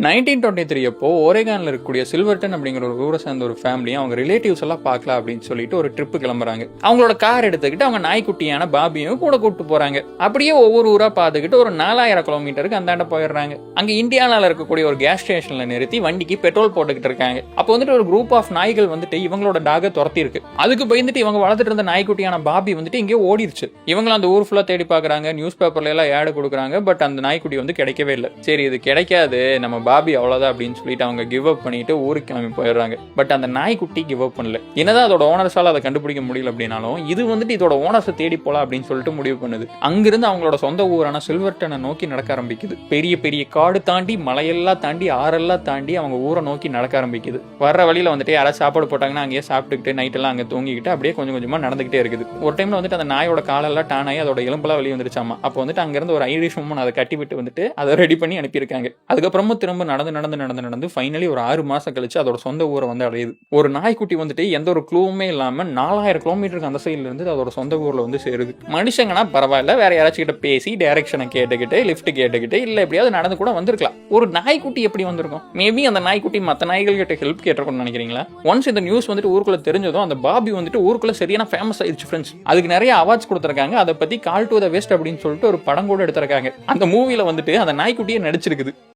1923 அப்போ ஒரேகான்ல இருக்கக்கூடிய சில்வர்டன் அப்படிங்கிற ஒரு ஊரை சேர்ந்த ஒரு ஃபேமிலி அவங்க ரிலேட்டிவ்ஸ் எல்லாம் பார்க்கலாம் அப்படின்னு சொல்லிட்டு ஒரு ட்ரிப் கிளம்புறாங்க. அவங்களோட கார் எடுத்துக்கிட்டு அவங்க நாய்க்குட்டியான பாபியும் கூட கூப்பிட்டு போறாங்க. அப்படியே ஒவ்வொரு ஊரா பார்த்துக்கிட்டு ஒரு 4000 கிலோமீட்டருக்கு அந்தாண்ட போயிடுறாங்க. அங்க இந்தியாவில் இருக்கக்கூடிய ஒரு கேஸ் ஸ்டேஷன்ல நிறுத்தி வண்டிக்கு பெட்ரோல் போட்டுக்கிட்டு இருக்காங்க. அப்போ வந்துட்டு ஒரு குரூப் ஆஃப் நாய்கள் வந்துட்டு இவங்களோட டாகை துரத்தி இருக்கு. அதுக்கு பயந்துட்டு இவங்க வளர்த்துட்டு இருந்த நாய்க்குட்டியான பாபி வந்துட்டு இங்கே ஓடிடுச்சு. இவங்களும் அந்த ஊர் ஃபுல்லா தேடி பாக்குறாங்க, நியூஸ் பேப்பர்ல எல்லாம் ஆட் கொடுக்குறாங்க. பட் அந்த நாய்க்குட்டி வந்து கிடைக்கவே இல்லை. சரி இது கிடைக்காது, நம்ம பாபி அவ்வளவுதான் அப்படின்னு சொல்லிட்டு அவங்க கிவ் அப் பண்ணிட்டு ஊருக்கு கிளம்பி போயிடுறாங்க. பட் அந்த நாய்க்குட்டி கிவ் அப் பண்ணல. என்னதான் அதோட ஓனர்ஸால அதை கண்டுபிடிக்க முடியல அப்படின்னாலும் இது வந்துட்டு இதோட ஓனர்ஸை தேடி போலாம் அப்படின்னு சொல்லிட்டு முடிவு பண்ணுது. அங்கிருந்து அவங்களோட சொந்த ஊரான சில்வர்டனை நோக்கி நடக்க ஆரம்பிக்குது. பெரிய பெரிய காடு தாண்டி மலையெல்லாம் தாண்டி ஆறெல்லாம் தாண்டி அவங்க ஊரை நோக்கி நடக்க ஆரம்பிக்குது. வர்ற வழியில வந்துட்டு யாராவது சாப்பாடு போட்டாங்கன்னா அங்கேயே சாப்பிட்டுக்கிட்டு நைட் எல்லாம் அங்கே தூங்கிக்கிட்டு அப்படியே கொஞ்சம் கொஞ்சமா நடந்துகிட்டே இருக்குது. ஒரு டைம்ல வந்துட்டு அந்த நாயோட காலெல்லாம் டான் ஆகி அதோட எலும்பெல்லாம் வெளியே வந்துருச்சாமா. அப்போ வந்துட்டு அங்கிருந்து ஒரு ஐரிஷ் உமன் அதை கட்டி விட்டு வந்துட்டு அதை ரெடி பண்ணி அனுப்பியிருக்காங்க. அதுக்கப்புறமும் திரும்ப நடந்து ஃபைனலி ஒரு 6 மாசம் கழிச்சு அதோட சொந்த ஊரை வந்து அடையுது. ஒரு நாய்க்குட்டி வந்துட்டு எந்த ஒரு க்ளூவுமே இல்லாம 4000 கிலோமீட்டருக்கு அந்த சைட்ல இருந்து அதோட சொந்த ஊர்ல வந்து சேருது. மனுஷங்கன்னா பரவாயில்ல, வேற யாராச்சும் கிட்ட பேசி டைரக்ஷனை கேட்டுக்கிட்டு லிஃப்ட் கேட்டுக்கிட்டு இல்ல எப்படியாவது நடந்து கூட வந்திருக்கலாம். ஒரு நாய்க்குட்டி எப்படி வந்திருக்கும்? மேபி அந்த நாய்க்குட்டி மற்ற நாய்கள் கிட்ட ஹெல்ப் கேட்டிருக்கும்னு நினைக்கிறீங்களா? ஒன்ஸ் இந்த நியூஸ் வந்துட்டு ஊருக்குள்ள தெரிஞ்சதும் அந்த பாபி வந்துட்டு ஊருக்குள்ள சரியான ஃபேமஸ் ஆயிடுச்சு ஃப்ரெண்ட்ஸ். அதுக்கு நிறைய அவார்ட்ஸ் கொடுத்திருக்காங்க. அதை பத்தி கால் டு த வெஸ்ட் அப்படின்னு சொல்லிட்டு ஒரு படம் கூட எடுத்திருக்காங்க. அந்த மூவில வந்துட்டு அந்த நாய்க்குட்டியே நடிச்சிருக்குது.